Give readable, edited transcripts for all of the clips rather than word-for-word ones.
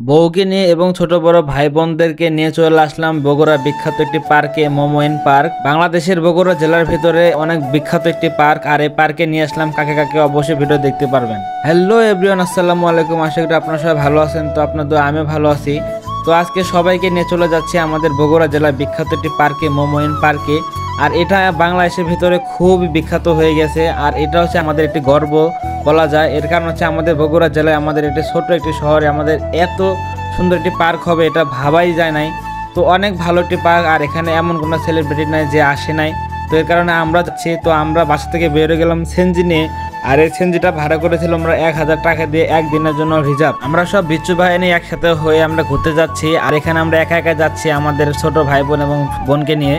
বউকে নিয়ে এবং ছোট বড় ভাই বোনদেরকে নিয়ে চলে আসলাম বগুড়া বিখ্যাত একটি পার্কে, মোমোইন পার্ক। বাংলাদেশের বগুড়া জেলার ভিতরে অনেক বিখ্যাত একটি পার্ক। আর এই পার্কে নিয়ে আসলাম কাকে কাকে, অবশ্যই ভিডিও দেখতে পারবেন। হ্যালো এভরিওয়ান, আসসালামু আলাইকুম। আশা করি আপনারা সবাই ভালো আছেন। তো আপনার তো আমিও ভালো আছি। তো আজকে সবাইকে নিয়ে চলে যাচ্ছি আমাদের বগুড়া জেলার বিখ্যাত একটি পার্কে, মোমোইন পার্কে। আর এটা বাংলাদেশের ভিতরে খুব বিখ্যাত হয়ে গেছে। আর এটা হচ্ছে আমাদের একটি গর্ব বলা যায়। এর কারণ হচ্ছে আমাদের বগুড়া জেলায়, আমাদের একটি ছোট্ট একটি শহরে আমাদের এত সুন্দর একটি পার্ক হবে এটা ভাবাই যায় নাই। তো অনেক ভালো একটি পার্ক। আর এখানে এমন কোনো সেলিব্রিটি নাই যে আসে নাই। তো এর কারণে আমরা যাচ্ছি। তো আমরা বাসা থেকে বেরো গেলাম সেনজি নিয়ে। আর এই সেনজিটা ভাড়া করেছিলাম আমরা 1000 টাকা দিয়ে একদিনের জন্য রিজার্ভ। আমরা সব বিচ্ছু বাহিনী একসাথে হয়ে আমরা ঘুরতে যাচ্ছি। আর এখানে আমরা একা একা যাচ্ছি আমাদের ছোট ভাই বোন এবং বোনকে নিয়ে।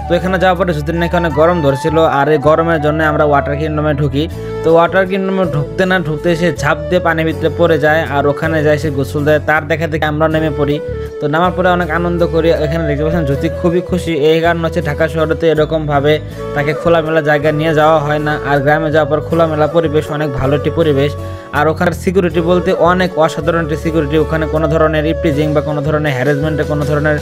তো এখানে যাওয়ার পরে যদি নাকি অনেক গরম ধরছিল। আর এই গরমের জন্য আমরা ওয়াটার কিংডমে ঢুকি। তো ওয়াটার কিংডমে ঢুকতে না ঢুকতে সে ঝাঁপ দিয়ে পানির ভিতরে পড়ে যায়। আর ওখানে যায় সে গোসল দেয়। তার দেখা দেখে আমরা নেমে পড়ি। তো নামার পরে অনেক আনন্দ করি। এখানে দেখতে পাচ্ছেন জ্যোতি খুবই খুশি। এই কারণ হচ্ছে ঢাকা শহরেতে এরকমভাবে তাকে খোলামেলা জায়গায় নিয়ে যাওয়া হয় না। আর গ্রামে যাওয়ার পর খোলামেলা পরিবেশ, অনেক ভালো একটি পরিবেশ। আর ওখানে সিকিউরিটি বলতে অনেক অসাধারণ একটি সিকিউরিটি। ওখানে কোনো ধরনের ইপটিজিং বা কোনো ধরনের হ্যারাসমেন্টের কোনো ধরনের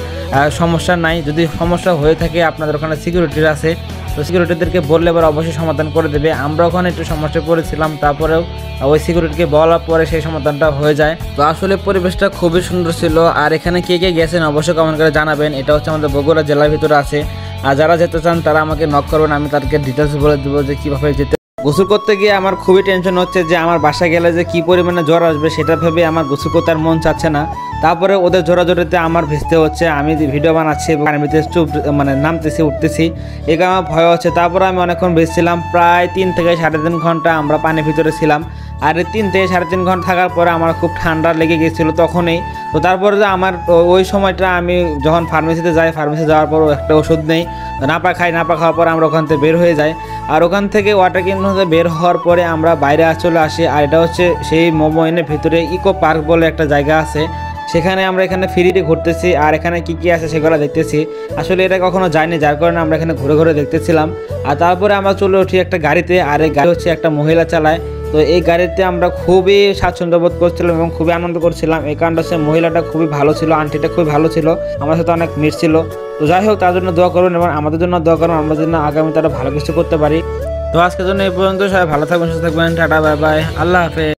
সমস্যা নাই। যদি সমস্যা হয়ে থাকে আপনাদের ওখানে সিকিউরিটি আছে। তো সিকিউরিটিদেরকে বললে এবার অবশ্যই সমাধান করে দেবে। আমরা ওখানে একটু সমস্যায় পড়েছিলাম, তারপরেও ওই সিকিউরিটিকে বলার পরে সেই সমাধানটা হয়ে যায়। তো আসলে পরিবেশটা খুবই সুন্দর ছিল। আর এখানে কে কে গেছেন অবশ্যই কমেন্ট করে জানাবেন। এটা হচ্ছে আমাদের বগুড়া জেলার ভিতরে আছে। আর যারা যেতে চান তারা আমাকে নক করবেন, আমি তাদেরকে ডিটেলস বলে দেবো যে কীভাবে যেতে। গোসল করতে গিয়ে আমার খুবই টেনশন হচ্ছে যে আমার বাসা গেলে যে কী পরিমাণে জ্বর আসবে, সেটা ভেবে আমার গোসল করতে আর মন চাচ্ছে না। তারপরে ওদের জোরাজোরিতে আমার ভেস্তে হচ্ছে। আমি ভিডিও বানাচ্ছি, পানিতে চুপ নামতেছি উঠতেছি, এই কারণে আমার ভয় হচ্ছে। তারপরে আমি অনেকক্ষণ ভেজছিলাম, প্রায় 3 থেকে 3.5 ঘন্টা আমরা পানির ভিতরে ছিলাম। আর 3 থেকে 3.5 ঘন্টা থাকার পরে আমার খুব ঠান্ডা লেগে গেছিলো তখনই। তো তারপরে যে আমার ওই সময়টা আমি যখন ফার্মেসিতে যাই, ফার্মেসি যাওয়ার পর একটা ওষুধ নেই, নাপা খাই। নাপা খাওয়ার পর আমরা ওখান থেকে বের হয়ে যাই। আর ওখান থেকে ওয়াটার কিংডম থেকে বের হওয়ার পরে আমরা বাইরে চলে আসি। আর এটা হচ্ছে সেই মোমোইনের ভিতরে ইকো পার্ক বলে একটা জায়গা আছে। সেখানে আমরা এখানে ফ্রিতে ঘুরতেছি। আর এখানে কি কি আছে সেগুলো দেখতেছি। আসলে এটা কখনো যায়নি, যার কারণে আমরা এখানে ঘুরে ঘুরে দেখতেছিলাম। আর তারপরে আমরা চলে উঠি একটা গাড়িতে। আর এই গাড়ি হচ্ছে একটা মহিলা চালায়। তো এই গাড়িতে আমরা খুবই স্বাচ্ছন্দ্য বোধ করছিলাম এবং খুবই আনন্দ করছিলাম। এই কারণটা হচ্ছে মহিলাটা খুবই ভালো ছিল, আন্টিটা খুবই ভালো ছিল, আমার সাথে অনেক মিশছিল। তো যাই হোক, তার জন্য দোয়া করুন এবং আমাদের জন্য দোয়া করুন, আমরা যেন আগামীতে আরও ভালো কিছু করতে পারি। তো আজকের জন্য এই পর্যন্ত। সবাই ভালো থাকবেন, সুস্থ থাকবেন। টাটা, বাই বাই, আল্লাহ হাফেজ।